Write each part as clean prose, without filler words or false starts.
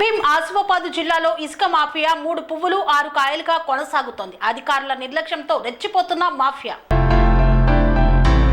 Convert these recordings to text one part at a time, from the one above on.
భీం ఆసిఫాబాద్ జిల్లాలో ఇసుక మాఫియా 3 పువ్వులు 6 కాయలుగా కొనసాగుతోంది. అధికారుల నిర్లక్ష్యంతో రెచ్చిపోతున్న మాఫియా.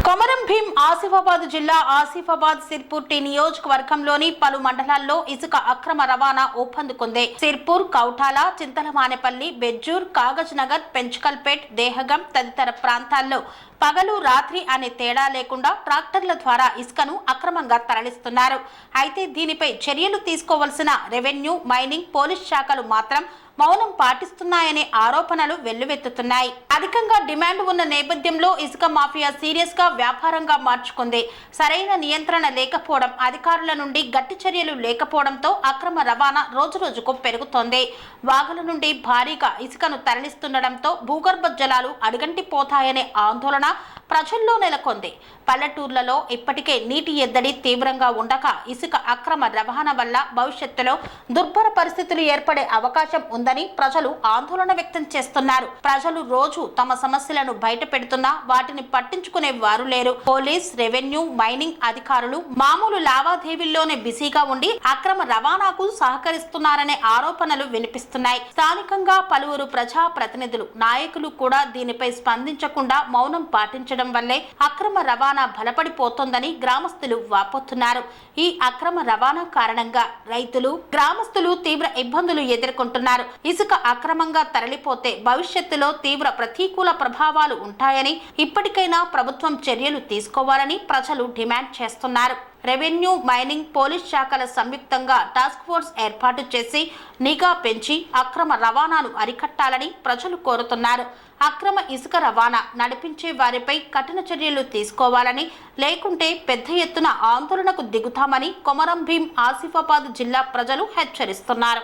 కొమరం భీం ఆసిఫాబాద్ జిల్లా ఆసిఫాబాద్ సిర్పూర్ టీ నియోజకవర్గంలోని పలు మండలాల్లో ఇసుక అక్రమ రవాణా ఊపందుకుంది. సిర్పూర్, కౌటాల, చింతలమానేపల్లి, బెజ్జూర్, కాగజ్ నగర్, పెంచుకల్పేట్, దేహగం తదితర ప్రాంతాల్లో పగలు రాత్రి అనే తేడా లేకుండా ట్రాక్టర్ల ద్వారా ఇసుకను అక్రమంగా తరలిస్తున్నారు. అయితే దీనిపై చర్యలు తీసుకోవాల్సిన రెవెన్యూ, మైనింగ్, పోలీస్ శాఖలు మాత్రం మౌనం పాటిస్తున్నాయనే ఆరోపణలు వెల్లువెత్తుతున్నాయి. అధికంగా డిమాండ్ ఉన్న నేపథ్యంలో ఇసుక మాఫియా సీరియస్ గా వ్యాపారంగా మార్చుకుంది. సరైన నియంత్రణ లేకపోవడం, అధికారుల నుండి గట్టి చర్యలు లేకపోవడంతో అక్రమ రవాణా రోజురోజుకు పెరుగుతోంది. వాగుల నుండి భారీగా ఇసుకను తరలిస్తుండటంతో భూగర్భ జలాలు అడుగంటిపోతాయనే ఆందోళన ప్రజల్లో నెలకొంది. పల్లెటూర్లలో ఇప్పటికే నీటి ఎద్దడి తీవ్రంగా ఉండగా ఇసుక అక్రమ రవాణా వల్ల భవిష్యత్తులో దుర్భర పరిస్థితులు ఏర్పడే అవకాశం ఉందని ప్రజలు ఆందోళన వ్యక్తం చేస్తున్నారు. ప్రజలు రోజు తమ సమస్యలను బయట పెడుతున్నా వాటిని పట్టించుకునే వారు లేరు. పోలీస్, రెవెన్యూ, మైనింగ్ అధికారులు మామూలు లావాదేవీల్లోనే బిజీగా ఉండి అక్రమ రవాణాకు సహకరిస్తున్నారనే ఆరోపణలు వినిపిస్తున్నాయి. స్థానికంగా పలువురు ప్రజా ప్రతినిధులు, నాయకులు కూడా దీనిపై స్పందించకుండా మౌనం పాటించడం వల్లే అక్రమ రవాణా బలపడిపోతోందని గ్రామస్తులు వాపోతున్నారు. ఈ అక్రమ రవాణా కారణంగా రైతులు, గ్రామస్తులు తీవ్ర ఇబ్బందులు ఎదుర్కొంటున్నారు. ఇసుక అక్రమంగా తరలిపోతే భవిష్యత్తులో తీవ్ర ప్రతికూల ప్రభావాలు ఉంటాయని ఇప్పటికైనా ప్రభుత్వం చర్యలు తీసుకోవాలని ప్రజలు డిమాండ్ చేస్తున్నారు. రెవెన్యూ, మైనింగ్, పోలీస్ శాఖల సంయుక్తంగా టాస్క్ ఫోర్స్ ఏర్పాటు చేసి నిఘా పెంచి అక్రమ రవాణాను అరికట్టాలని ప్రజలు కోరుతున్నారు. అక్రమ ఇసుక రవాణా నడిపించే వారిపై కఠిన చర్యలు తీసుకోవాలని, లేకుంటే పెద్ద ఎత్తున ఆందోళనకు దిగుతామని కొమరం భీం ఆసిఫాబాద్ జిల్లా ప్రజలు హెచ్చరిస్తున్నారు.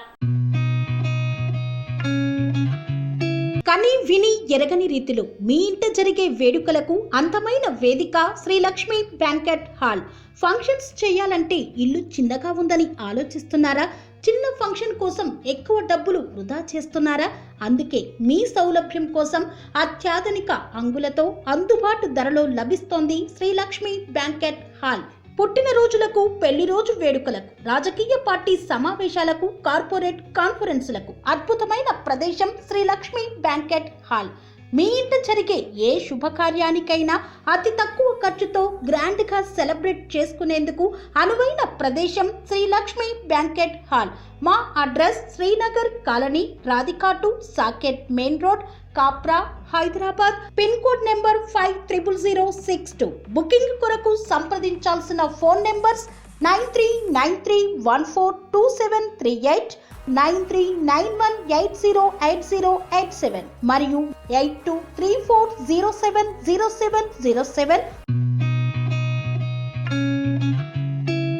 కని విని ఎరగని రీతిలో మీ ఇంట జరిగే వేడుకలకు అందమైన వేదిక Sri Lakshmi banquet hall. Functions చేయాలంటే ఇల్లు చిన్నగా ఉందని ఆలోచిస్తున్నారా? చిన్న ఫంక్షన్ కోసం ఎక్కువ డబ్బులు వృధా చేస్తున్నారా? అందుకే మీ సౌలభ్యం కోసం అత్యాధునిక అంగులతో అందుబాటు ధరలో లభిస్తోంది శ్రీ లక్ష్మీ బ్యాంకెట్ హాల్. పుట్టినరోజులకు, పెళ్లి రోజు వేడుకలకు, రాజకీయ పార్టీ సమావేశాలకు, కార్పొరేట్ కాన్ఫరెన్సులకు అద్భుతమైన ప్రదేశం శ్రీ లక్ష్మీ బ్యాంకెట్ హాల్. మీ ఇంట జరిగే ఏ శుభకార్యానికైనా అతి తక్కువ ఖర్చుతో గ్రాండ్ గా సెలబ్రేట్ చేసుకునేందుకు అనువైన ప్రదేశం శ్రీ లక్ష్మీ బ్యాంకెట్ హాల్. మా అడ్రస్ శ్రీనగర్ కాలనీ, రాధికాటు, Saket main road, Kapra, Hyderabad. Pin code number 500062. Booking కొరకు సంప్రదించాల్సిన ఫోన్ నెంబర్స్ 9393142738, 9391808087 మరియు 8234070707.